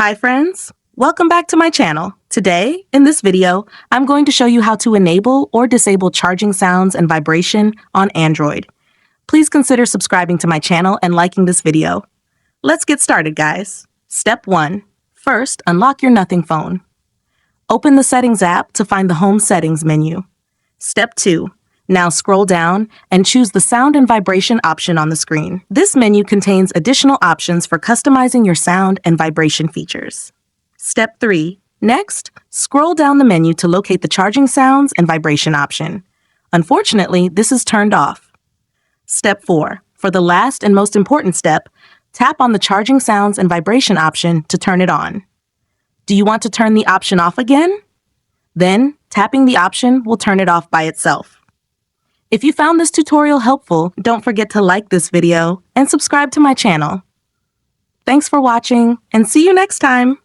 Hi friends, welcome back to my channel. Today, in this video, I'm going to show you how to enable or disable charging sounds and vibration on Android. Please consider subscribing to my channel and liking this video. Let's get started, guys. Step 1. First, unlock your Nothing phone. Open the Settings app to find the Home Settings menu. Step 2. Now scroll down and choose the sound and vibration option on the screen. This menu contains additional options for customizing your sound and vibration features. Step 3. Next, scroll down the menu to locate the charging sounds and vibration option. Unfortunately, this is turned off. Step 4. For the last and most important step, tap on the charging sounds and vibration option to turn it on. Do you want to turn the option off again? Then, tapping the option will turn it off by itself. If you found this tutorial helpful, don't forget to like this video and subscribe to my channel. Thanks for watching, and see you next time!